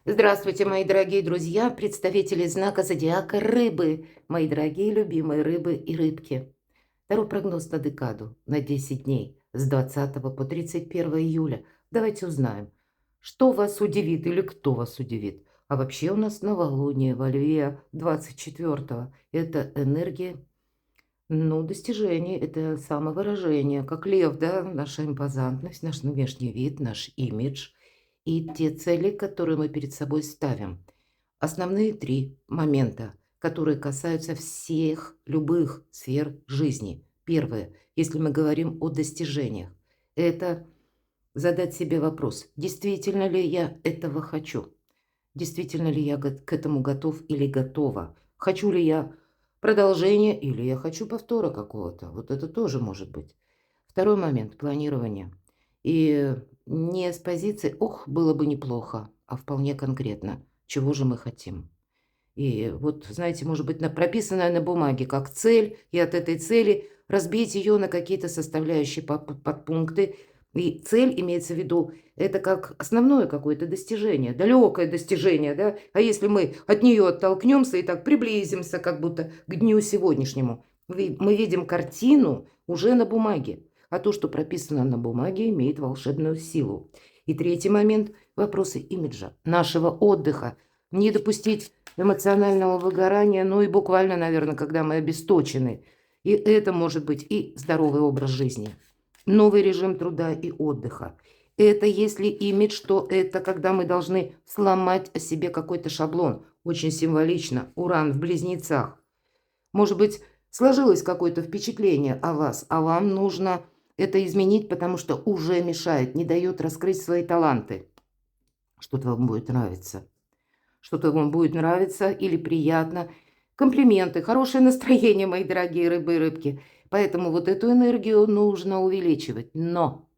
Здравствуйте, мои дорогие друзья, представители знака зодиака Рыбы, мои дорогие любимые рыбы и рыбки. Второй прогноз на декаду на 10 дней с 20 по 31 июля. Давайте узнаем, что вас удивит или кто вас удивит. А вообще у нас новолуние во Льве 24-го. Это энергия, достижений, это самовыражение, как лев, да, наша импозантность, наш внешний вид, наш имидж и те цели, которые мы перед собой ставим. Основные три момента, которые касаются всех любых сфер жизни. Первое, если мы говорим о достижениях, это задать себе вопрос, действительно ли я этого хочу, действительно ли я к этому готов или готова, хочу ли я продолжение или я хочу повтора какого-то. Вот это тоже может быть. Второй момент – планирование. И не с позиции «ох, было бы неплохо», а вполне конкретно, чего же мы хотим. И вот, знаете, может быть, прописанная на бумаге как цель, и от этой цели разбить ее на какие-то составляющие подпункты. И цель, имеется в виду, это как основное какое-то достижение, далекое достижение, да? А если мы от нее оттолкнемся и так приблизимся как будто к дню сегодняшнему, мы видим картину уже на бумаге, а то, что прописано на бумаге, имеет волшебную силу. И третий момент – вопросы имиджа, нашего отдыха. Не допустить эмоционального выгорания, ну и буквально, наверное, когда мы обесточены. И это может быть и здоровый образ жизни, новый режим труда и отдыха. Это если имидж, то это когда мы должны сломать о себе какой-то шаблон. Очень символично. Уран в близнецах. Может быть, сложилось какое-то впечатление о вас, а вам нужно это изменить, потому что уже мешает, не дает раскрыть свои таланты. Что-то вам будет нравиться. Что-то вам будет нравиться или приятно. Комплименты, хорошее настроение, мои дорогие рыбы и рыбки. Поэтому вот эту энергию нужно увеличивать. Но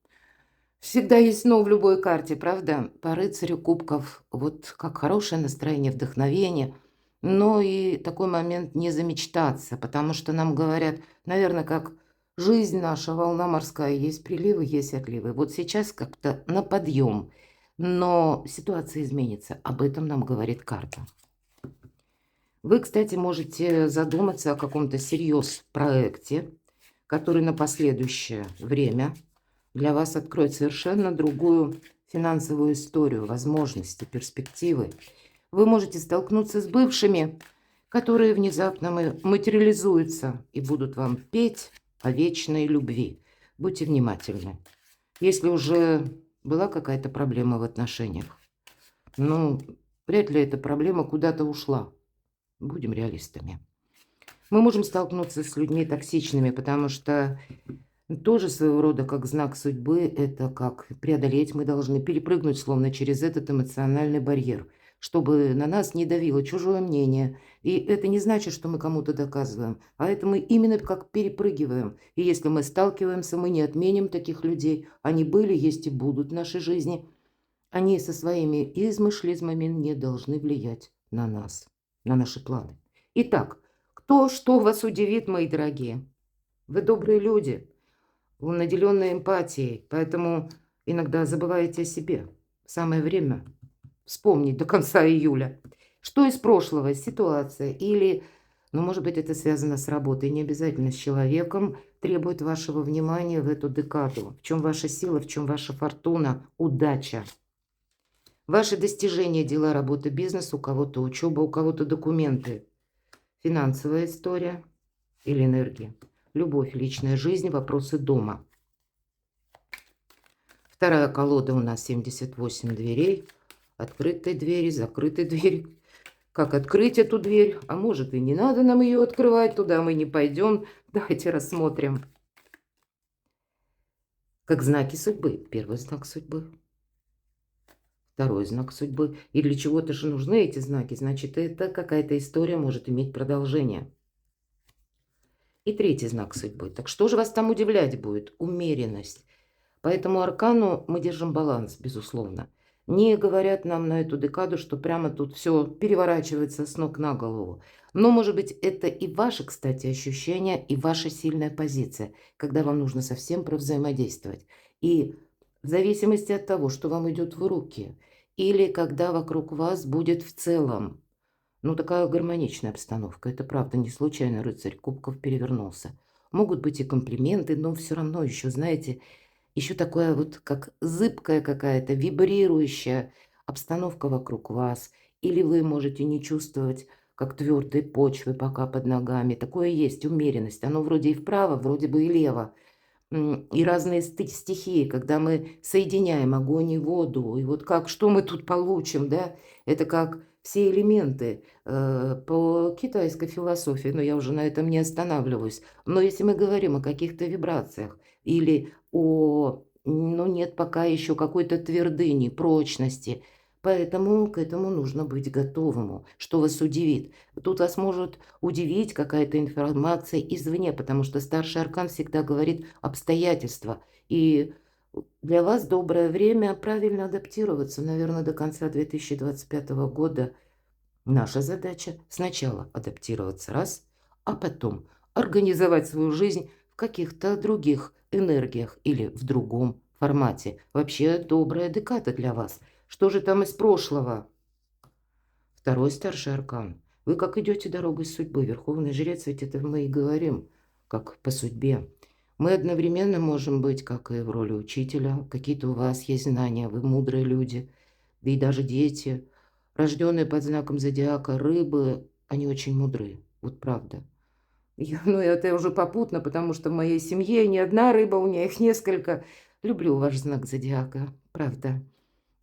всегда есть но в любой карте, правда? По рыцарю кубков вот как хорошее настроение, вдохновение. Но и такой момент не замечтаться, потому что нам говорят, наверное, как жизнь наша, волна морская, есть приливы, есть отливы. Вот сейчас как-то на подъем, но ситуация изменится. Об этом нам говорит карта. Вы, кстати, можете задуматься о каком-то серьезном проекте, который на последующее время для вас откроет совершенно другую финансовую историю, возможности, перспективы. Вы можете столкнуться с бывшими, которые внезапно материализуются и будут вам петь о вечной любви. Будьте внимательны. Если уже была какая-то проблема в отношениях, ну, вряд ли эта проблема куда-то ушла. Будем реалистами. Мы можем столкнуться с людьми токсичными, потому что тоже своего рода как знак судьбы, это как преодолеть мы должны, перепрыгнуть словно через этот эмоциональный барьер, чтобы на нас не давило чужое мнение. И это не значит, что мы кому-то доказываем, а это мы именно как перепрыгиваем. И если мы сталкиваемся, мы не отменим таких людей. Они были, есть и будут в нашей жизни. Они со своими измышлизмами не должны влиять на нас, на наши планы. Итак, кто что вас удивит, мои дорогие? Вы добрые люди, вы наделенные эмпатией, поэтому иногда забываете о себе. Самое время вспомнить до конца июля, что из прошлого, ситуация или, может быть, это связано с работой, не обязательно с человеком, требует вашего внимания в эту декаду. В чем ваша сила, в чем ваша фортуна, удача. Ваши достижения, дела, работа, бизнес, у кого-то учеба, у кого-то документы, финансовая история или энергия, любовь, личная жизнь, вопросы дома. Вторая колода у нас 78 дверей, открытые двери, закрытые двери. Как открыть эту дверь? А может и не надо нам ее открывать, туда мы не пойдем. Давайте рассмотрим. Как знаки судьбы. Первый знак судьбы. Второй знак судьбы. И для чего-то же нужны эти знаки. Значит, это какая-то история может иметь продолжение. И третий знак судьбы. Так что же вас там удивлять будет? Умеренность. По этому аркану мы держим баланс, безусловно. Не говорят нам на эту декаду, что прямо тут все переворачивается с ног на голову. Но, может быть, это и ваше, кстати, ощущение, и ваша сильная позиция, когда вам нужно совсем провзаимодействовать. И в зависимости от того, что вам идет в руки, или когда вокруг вас будет в целом, ну, такая гармоничная обстановка. Это правда, не случайно рыцарь кубков перевернулся. Могут быть и комплименты, но все равно еще, знаете, еще такое вот, как зыбкая какая-то, вибрирующая обстановка вокруг вас. Или вы можете не чувствовать, как твердой почвы пока под ногами. Такое есть, умеренность. Оно вроде и вправо, вроде бы и лево. И разные стихии, когда мы соединяем огонь и воду. И вот как, что мы тут получим, да? Это как все элементы по китайской философии, но я уже на этом не останавливаюсь. Но если мы говорим о каких-то вибрациях или о, ну нет пока еще какой-то твердыни, прочности, поэтому к этому нужно быть готовому, что вас удивит. Тут вас может удивить какая-то информация извне, потому что старший аркан всегда говорит обстоятельства. И для вас доброе время правильно адаптироваться, наверное, до конца 2025 года. Наша задача сначала адаптироваться раз, а потом организовать свою жизнь в каких-то других энергиях или в другом формате. Вообще добрая декада для вас. Что же там из прошлого? Второй старший аркан. Вы как идете дорогой судьбы. Верховный жрец, ведь это мы и говорим, как по судьбе. Мы одновременно можем быть, как и в роли учителя. Какие-то у вас есть знания, вы мудрые люди. Да и даже дети, рожденные под знаком зодиака рыбы, они очень мудрые. Вот правда. Ну, это уже попутно, потому что в моей семье не одна рыба, у меня их несколько. Люблю ваш знак зодиака, правда.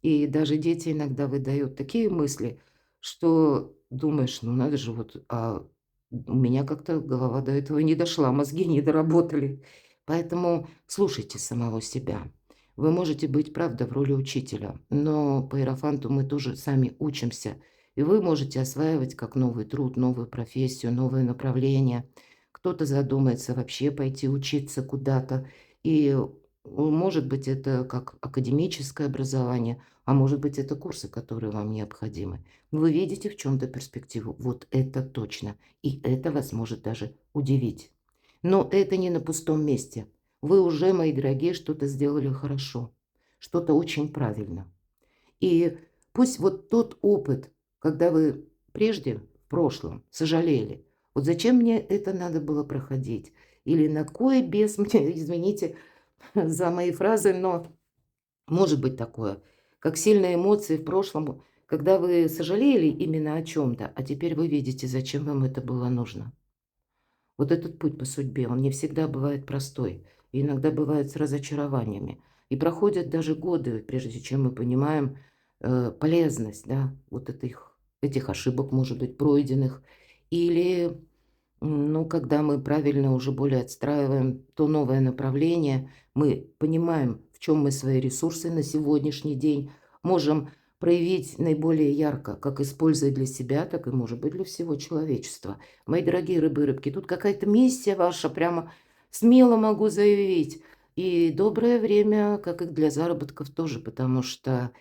И даже дети иногда выдают такие мысли, что думаешь, ну надо же, вот, а у меня как-то голова до этого не дошла, мозги не доработали. Поэтому слушайте самого себя. Вы можете быть, правда, в роли учителя, но по иерофанту мы тоже сами учимся. И вы можете осваивать как новый труд, новую профессию, новое направление. Кто-то задумается вообще пойти учиться куда-то. И может быть, это как академическое образование, а может быть, это курсы, которые вам необходимы. Вы видите в чем-то перспективу. Вот это точно. И это вас может даже удивить. Но это не на пустом месте. Вы уже, мои дорогие, что-то сделали хорошо. Что-то очень правильно. И пусть вот тот опыт, когда вы прежде, в прошлом, сожалели, вот зачем мне это надо было проходить? Или на кой бес мне, извините за мои фразы, но может быть такое, как сильные эмоции в прошлом, когда вы сожалели именно о чем-то, а теперь вы видите, зачем вам это было нужно. Вот этот путь по судьбе, он не всегда бывает простой, и иногда бывает с разочарованиями. И проходят даже годы, прежде чем мы понимаем полезность, да, вот этих ошибок, может быть, пройденных. Или, ну, когда мы правильно уже более отстраиваем то новое направление, мы понимаем, в чем мы свои ресурсы на сегодняшний день можем проявить наиболее ярко, как используя для себя, так и, может быть, для всего человечества. Мои дорогие рыбы и рыбки, тут какая-то миссия ваша, прямо смело могу заявить. И доброе время, как и для заработков тоже, потому что,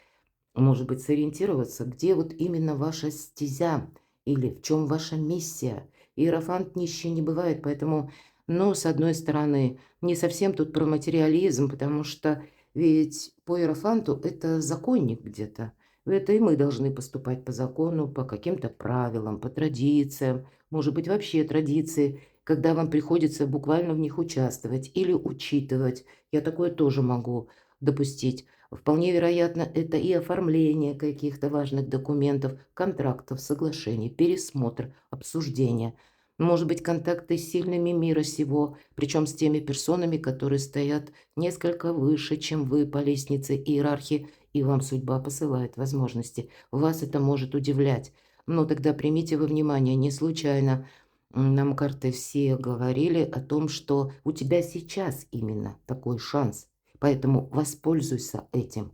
может быть, сориентироваться, где вот именно ваша стезя или в чем ваша миссия. Иерофант нищий не бывает, поэтому, ну, с одной стороны, не совсем тут про материализм, потому что ведь по иерофанту это законник где-то. Это и мы должны поступать по закону, по каким-то правилам, по традициям. Может быть, вообще традиции, когда вам приходится буквально в них участвовать или учитывать. Я такое тоже могу допустить. Вполне вероятно, это и оформление каких-то важных документов, контрактов, соглашений, пересмотр, обсуждение. Может быть, контакты с сильными мира сего, причем с теми персонами, которые стоят несколько выше, чем вы по лестнице иерархии, и вам судьба посылает возможности. Вас это может удивлять. Но тогда примите во внимание, не случайно нам карты все говорили о том, что у тебя сейчас именно такой шанс. Поэтому воспользуйся этим.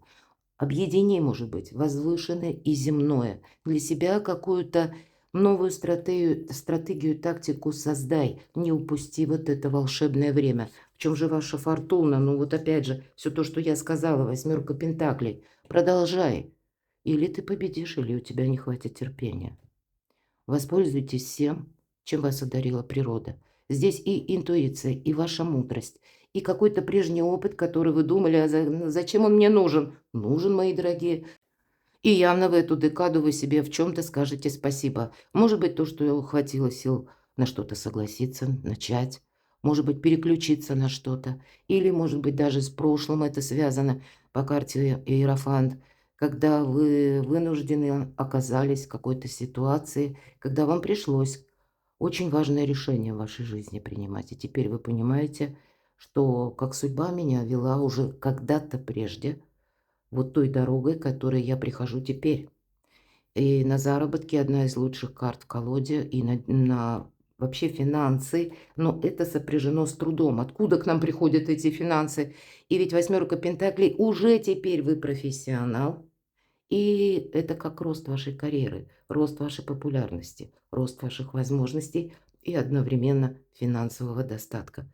Объедини, может быть, возвышенное и земное. Для себя какую-то новую стратегию, тактику создай. Не упусти вот это волшебное время. В чем же ваша фортуна? Ну вот опять же, все то, что я сказала, восьмерка пентаклей. Продолжай. Или ты победишь, или у тебя не хватит терпения. Воспользуйтесь всем, чем вас одарила природа. Здесь и интуиция, и ваша мудрость, и какой-то прежний опыт, который вы думали, а зачем он мне нужен? Нужен, мои дорогие. И явно в эту декаду вы себе в чем то скажете спасибо. Может быть, то, что хватило сил на что-то согласиться, начать, может быть, переключиться на что-то, или, может быть, даже с прошлым это связано по карте Иерофант, когда вы вынуждены оказались в какой-то ситуации, когда вам пришлось очень важное решение в вашей жизни принимать. И теперь вы понимаете, что как судьба меня вела уже когда-то прежде, вот той дорогой, которой я прихожу теперь. И на заработки одна из лучших карт в колоде, и на вообще финансы, но это сопряжено с трудом. Откуда к нам приходят эти финансы? И ведь восьмерка пентаклей уже теперь вы профессионал, и это как рост вашей карьеры, рост вашей популярности, рост ваших возможностей и одновременно финансового достатка.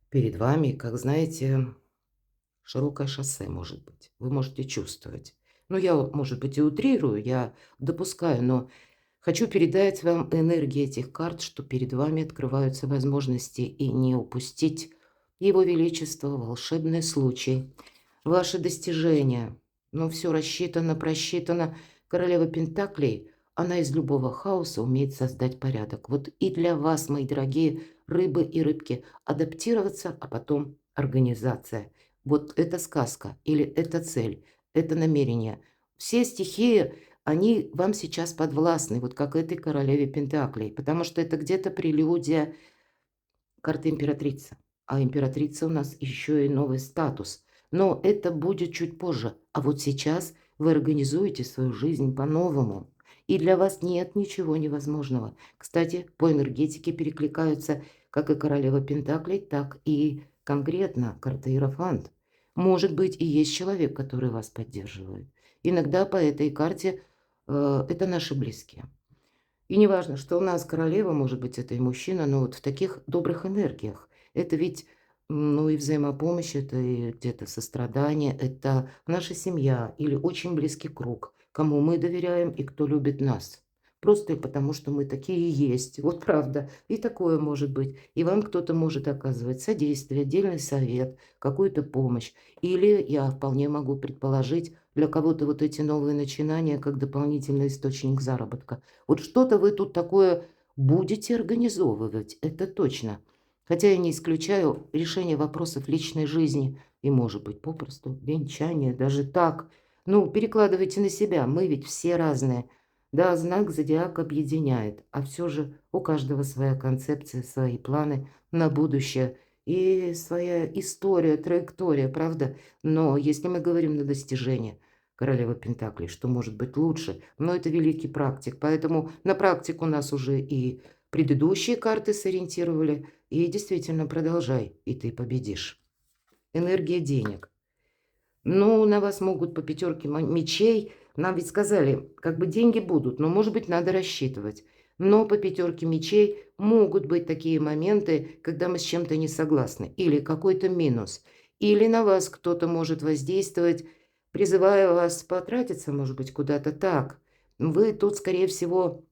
Перед вами, как знаете, широкое шоссе, может быть. Вы можете чувствовать. Ну, я, может быть, и утрирую, я допускаю, но хочу передать вам энергии этих карт, что перед вами открываются возможности и не упустить Его Величество, волшебный случай, ваши достижения. Но все рассчитано, просчитано. Королева Пентаклей, она из любого хаоса умеет создать порядок. Вот и для вас, мои дорогие рыбы и рыбки, адаптироваться, а потом организация. Вот это сказка или это цель, это намерение. Все стихии, они вам сейчас подвластны, вот как этой королеве Пентаклей, потому что это где-то прелюдия карты императрица. А императрица у нас еще и новый статус. Но это будет чуть позже. А вот сейчас вы организуете свою жизнь по-новому. И для вас нет ничего невозможного. Кстати, по энергетике перекликаются как и королева Пентаклей, так и конкретно карта Иерофант. Может быть, и есть человек, который вас поддерживает. Иногда по этой карте это наши близкие. И неважно, что у нас королева, может быть, это и мужчина, но вот в таких добрых энергиях. Это ведь, ну, и взаимопомощь, это и где-то сострадание, это наша семья или очень близкий круг, кому мы доверяем и кто любит нас. Просто потому, что мы такие есть. Вот правда. И такое может быть. И вам кто-то может оказывать содействие, отдельный совет, какую-то помощь. Или я вполне могу предположить, для кого-то вот эти новые начинания как дополнительный источник заработка. Вот что-то вы тут такое будете организовывать, это точно. Хотя я не исключаю решение вопросов личной жизни и, может быть, попросту венчание, даже так. Ну, перекладывайте на себя, мы ведь все разные. Да, знак зодиака объединяет, а все же у каждого своя концепция, свои планы на будущее и своя история, траектория, правда? Но если мы говорим на достижение – королева Пентаклей, что может быть лучше, но это великий практик, поэтому на практику нас уже и предыдущие карты сориентировали, и действительно продолжай, и ты победишь. Энергия денег. Ну, на вас могут по пятерке мечей, нам ведь сказали, как бы деньги будут, но, может быть, надо рассчитывать. Но по пятерке мечей могут быть такие моменты, когда мы с чем-то не согласны, или какой-то минус, или на вас кто-то может воздействовать, призывая вас потратиться, может быть, куда-то так. Вы тут, скорее всего,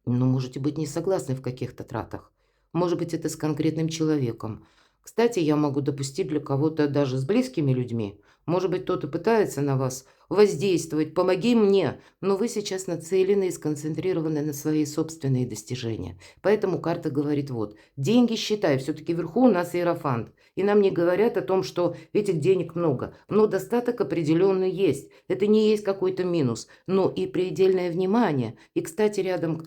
ну, можете быть не согласны в каких-то тратах. Может быть, это с конкретным человеком. Кстати, я могу допустить для кого-то даже с близкими людьми. Может быть, кто-то пытается на вас воздействовать, помоги мне, но вы сейчас нацелены и сконцентрированы на свои собственные достижения. Поэтому карта говорит вот, деньги считай, все-таки вверху у нас иерофант. И нам не говорят о том, что этих денег много, но достаток определенный есть. Это не есть какой-то минус, но и предельное внимание. И, кстати, рядом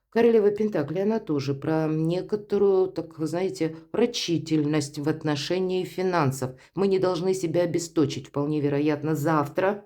королева Пентакли, она тоже про некоторую, так вы знаете, рачительность в отношении финансов. Мы не должны себя обесточить. Вполне вероятно, завтра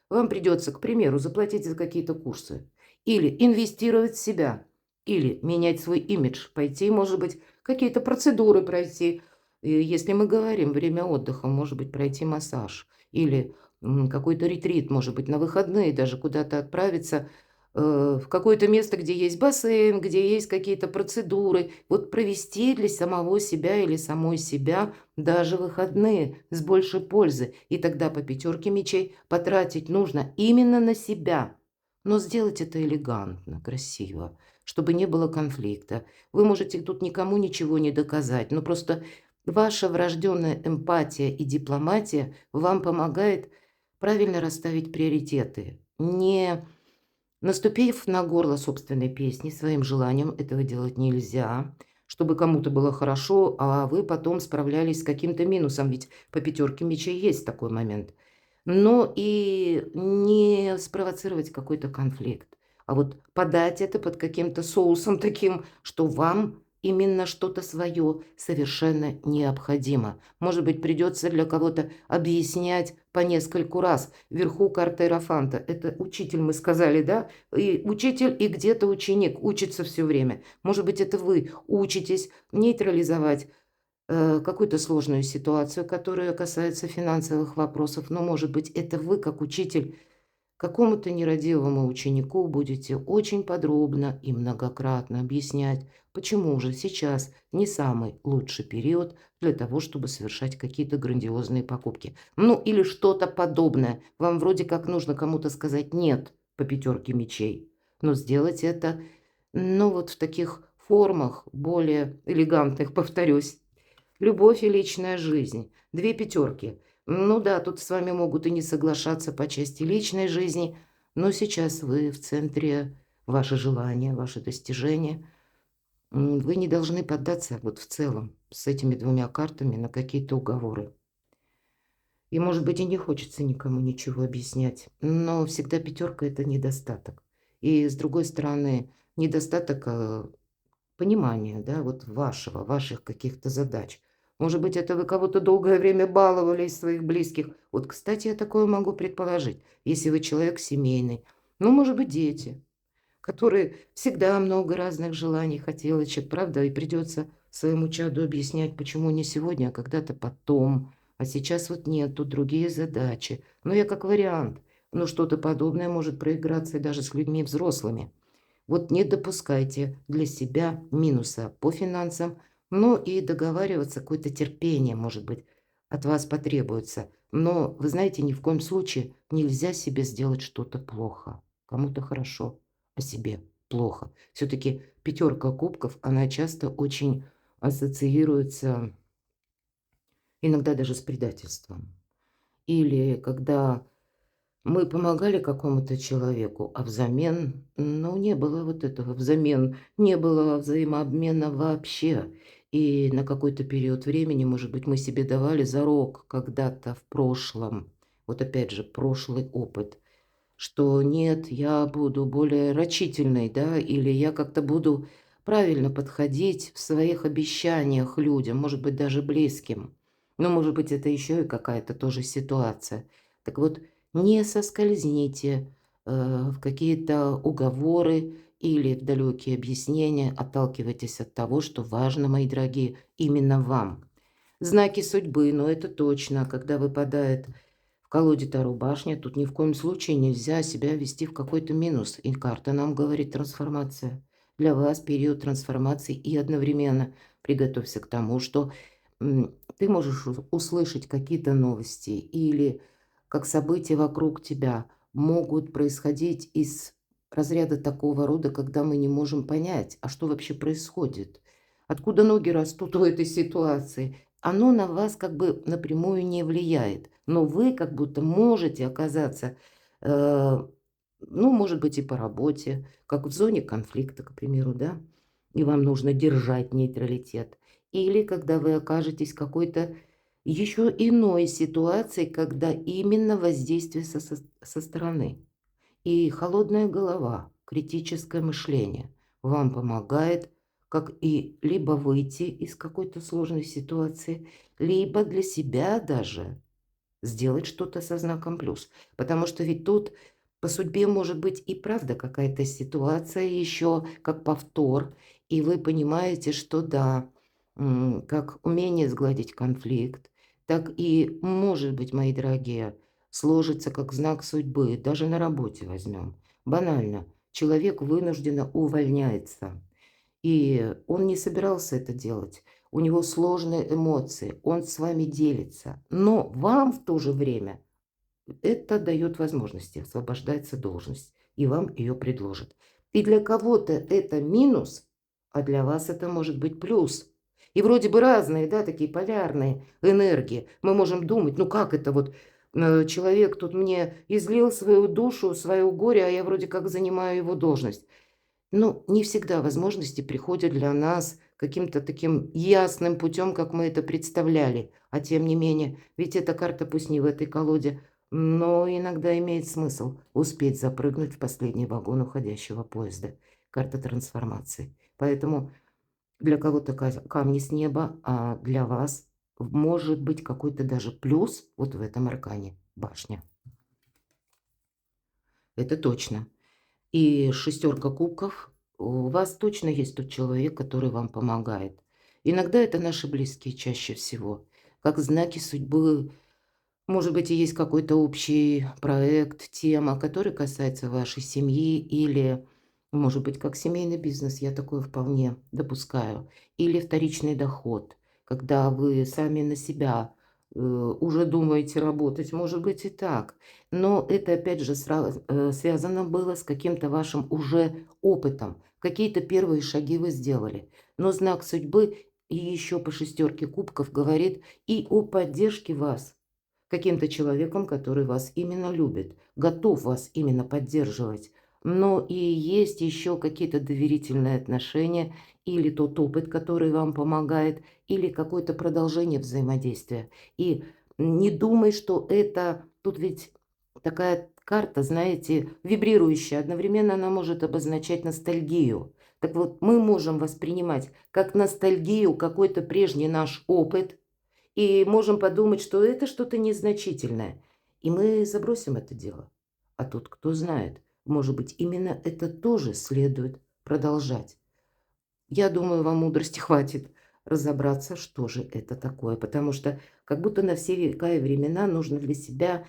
вам придется, к примеру, заплатить за какие-то курсы. Или инвестировать в себя. Или менять свой имидж. Пойти, может быть, какие-то процедуры пройти. И если мы говорим время отдыха, может быть, пройти массаж. Или какой-то ретрит, может быть, на выходные даже куда-то отправиться в какое-то место, где есть бассейн, где есть какие-то процедуры. Вот провести для самого себя или самой себя даже выходные с большей пользы. И тогда по пятерке мечей потратить нужно именно на себя. Но сделать это элегантно, красиво, чтобы не было конфликта. Вы можете тут никому ничего не доказать, но просто ваша врожденная эмпатия и дипломатия вам помогает правильно расставить приоритеты, не наступив на горло собственной песни своим желанием. Этого делать нельзя, чтобы кому-то было хорошо, а вы потом справлялись с каким-то минусом, ведь по пятерке мечей есть такой момент. Но и не спровоцировать какой-то конфликт, а вот подать это под каким-то соусом таким, что вам именно что-то свое совершенно необходимо. Может быть, придется для кого-то объяснять по нескольку раз. Вверху карта Иерофанта. Это учитель, мы сказали, да? И учитель, и где-то ученик учится все время. Может быть, это вы учитесь нейтрализовать какую-то сложную ситуацию, которая касается финансовых вопросов. Но, может быть, это вы, как учитель, какому-то нерадивому ученику будете очень подробно и многократно объяснять, почему же сейчас не самый лучший период для того, чтобы совершать какие-то грандиозные покупки. Ну, или что-то подобное. Вам вроде как нужно кому-то сказать «нет» по пятерке мечей, но сделать это, ну, вот в таких формах, более элегантных, повторюсь. Любовь и личная жизнь. Две пятерки. Ну да, тут с вами могут и не соглашаться по части личной жизни, но сейчас вы в центре, ваши желания, ваши достижения. Вы не должны поддаться вот в целом с этими двумя картами на какие-то уговоры. И, может быть, и не хочется никому ничего объяснять, но всегда пятерка – это недостаток. И, с другой стороны, недостаток понимания, да, вот ваших каких-то задач. Может быть, это вы кого-то долгое время баловали из своих близких. Вот, кстати, я такое могу предположить, если вы человек семейный. Ну, может быть, дети, которые всегда много разных желаний, хотелочек, правда, и придется своему чаду объяснять, почему не сегодня, а когда-то потом. А сейчас вот нет, тут другие задачи. Но я как вариант. Но что-то подобное может проиграться и даже с людьми взрослыми. Вот не допускайте для себя минуса по финансам, но и договариваться, какое-то терпение, может быть, от вас потребуется. Но, вы знаете, ни в коем случае нельзя себе сделать что-то плохо. Кому-то хорошо, а себе плохо. Все-таки пятерка кубков, она часто очень ассоциируется иногда даже с предательством. Или когда мы помогали какому-то человеку, а взамен, ну, не было вот этого, взамен не было взаимообмена вообще. И на какой-то период времени, может быть, мы себе давали зарок когда-то в прошлом, вот опять же, прошлый опыт, что нет, я буду более рачительной, да, или я как-то буду правильно подходить в своих обещаниях людям, может быть, даже близким. Но, может быть, это еще и какая-то тоже ситуация. Так вот, не соскользните в какие-то уговоры или в далекие объяснения, отталкивайтесь от того, что важно, мои дорогие, именно вам. Знаки судьбы, но это точно, когда выпадает в колоде Таро башня, тут ни в коем случае нельзя себя вести в какой-то минус. И карта нам говорит трансформация. Для вас период трансформации и одновременно приготовься к тому, что ты можешь услышать какие-то новости или как события вокруг тебя могут происходить из разряда такого рода, когда мы не можем понять, а что вообще происходит, откуда ноги растут в этой ситуации. Оно на вас как бы напрямую не влияет, но вы как будто можете оказаться, ну, может быть, и по работе, как в зоне конфликта, к примеру, да, и вам нужно держать нейтралитет. Или когда вы окажетесь в какой-то еще иной ситуации, когда именно воздействие со стороны. И холодная голова, критическое мышление вам помогает как и либо выйти из какой-то сложной ситуации, либо для себя даже сделать что-то со знаком плюс. Потому что ведь тут по судьбе может быть и правда какая-то ситуация еще, как повтор, и вы понимаете, что да, как умение сгладить конфликт, так и, может быть, мои дорогие, сложится как знак судьбы, даже на работе возьмем. Банально, человек вынужденно увольняется. И он не собирался это делать. У него сложные эмоции, он с вами делится. Но вам в то же время это дает возможности, освобождается должность, и вам ее предложат. И для кого-то это минус, а для вас это может быть плюс. И вроде бы разные, да, такие полярные энергии. Мы можем думать, ну как это вот Человек тут мне излил свою душу, свое горе, а я вроде как занимаю его должность. Ну, не всегда возможности приходят для нас каким-то таким ясным путем, как мы это представляли. А тем не менее, ведь эта карта пусть не в этой колоде, но иногда имеет смысл успеть запрыгнуть в последний вагон уходящего поезда. Карта трансформации. Поэтому для кого-то камни с неба, а для вас может быть какой-то даже плюс вот в этом аркане башня. Это точно. И шестерка кубков, у вас точно есть тот человек, который вам помогает. Иногда это наши близкие чаще всего. Как знаки судьбы, может быть, и есть какой-то общий проект, тема, который касается вашей семьи или, может быть, как семейный бизнес, я такое вполне допускаю. Или вторичный доход, когда вы сами на себя уже думаете работать, может быть и так. Но это опять же связано было с каким-то вашим уже опытом. Какие-то первые шаги вы сделали. Но знак судьбы и еще по шестерке кубков говорит и о поддержке вас каким-то человеком, который вас именно любит, готов вас именно поддерживать. Но и есть еще какие-то доверительные отношения или тот опыт, который вам помогает, или какое-то продолжение взаимодействия. И не думай, что это... Тут ведь такая карта, знаете, вибрирующая. Одновременно она может обозначать ностальгию. Так вот, мы можем воспринимать как ностальгию какой-то прежний наш опыт, и можем подумать, что это что-то незначительное. И мы забросим это дело. А тут кто знает, может быть, именно это тоже следует продолжать. Я думаю, вам мудрости хватит разобраться, что же это такое. Потому что как будто на все века и времена нужно для себя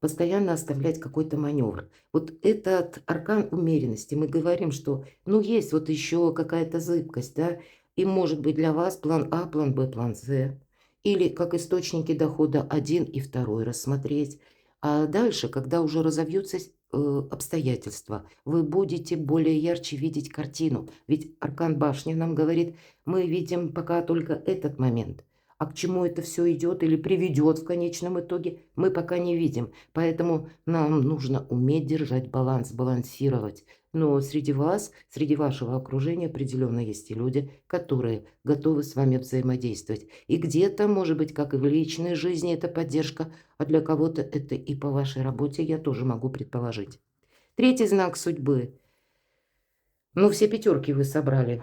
постоянно оставлять какой-то маневр. Вот этот аркан умеренности, мы говорим, что ну есть вот еще какая-то зыбкость, да, и может быть для вас план А, план Б, план С. Или как источники дохода один и второй рассмотреть. А дальше, когда уже разовьются обстоятельства, вы будете более ярче видеть картину. Ведь аркан башни нам говорит, мы видим пока только этот момент. А к чему это все идет или приведет в конечном итоге, мы пока не видим. Поэтому нам нужно уметь держать баланс, балансировать. Но среди вас, среди вашего окружения определенно есть и люди, которые готовы с вами взаимодействовать. И где-то, может быть, как и в личной жизни, это поддержка, а для кого-то это и по вашей работе, я тоже могу предположить. Третий знак судьбы. Ну, все пятерки вы собрали.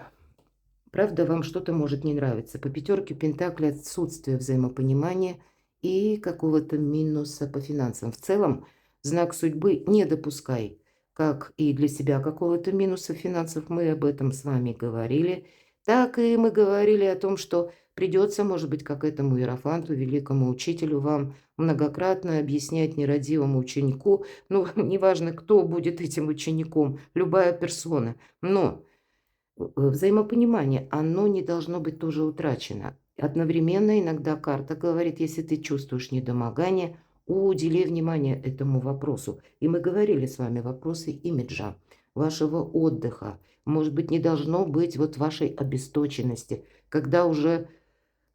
Правда, вам что-то может не нравиться. По пятерке пентаклей отсутствие взаимопонимания и какого-то минуса по финансам. В целом, знак судьбы не допускай, как и для себя какого-то минуса финансов. Мы об этом с вами говорили. Так и мы говорили о том, что придется, может быть, как этому иерофанту, великому учителю, вам многократно объяснять нерадивому ученику, ну, неважно, кто будет этим учеником, любая персона, но взаимопонимание, оно не должно быть тоже утрачено. Одновременно иногда карта говорит, если ты чувствуешь недомогание, удели внимание этому вопросу. И мы говорили с вами вопросы имиджа, вашего отдыха. Может быть, не должно быть вот вашей обесточенности, когда уже,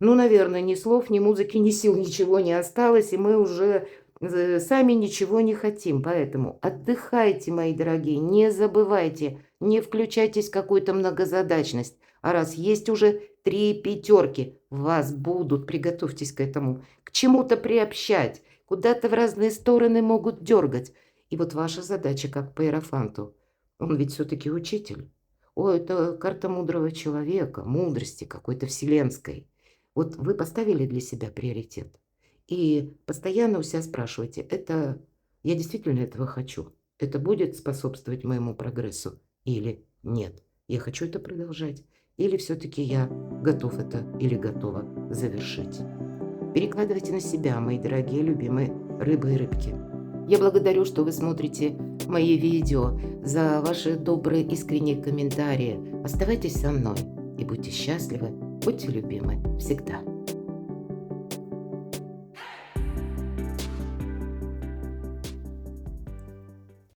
ну, наверное, ни слов, ни музыки, ни сил, ничего не осталось, и мы уже сами ничего не хотим. Поэтому отдыхайте, мои дорогие, не забывайте, не включайтесь в какую-то многозадачность. А раз есть уже 3 пятерки, вас будут, приготовьтесь к этому, к чему-то приобщать, куда-то в разные стороны могут дергать. И вот ваша задача, как по иерофанту, он ведь все-таки учитель. О, это карта мудрого человека, мудрости какой-то вселенской. Вот вы поставили для себя приоритет. И постоянно у себя спрашивайте, это я действительно этого хочу? Это будет способствовать моему прогрессу или нет? Я хочу это продолжать? Или все-таки я готов это или готова завершить? Перекладывайте на себя, мои дорогие, любимые рыбы и рыбки. Я благодарю, что вы смотрите мои видео, за ваши добрые искренние комментарии. Оставайтесь со мной и будьте счастливы, будьте любимы всегда.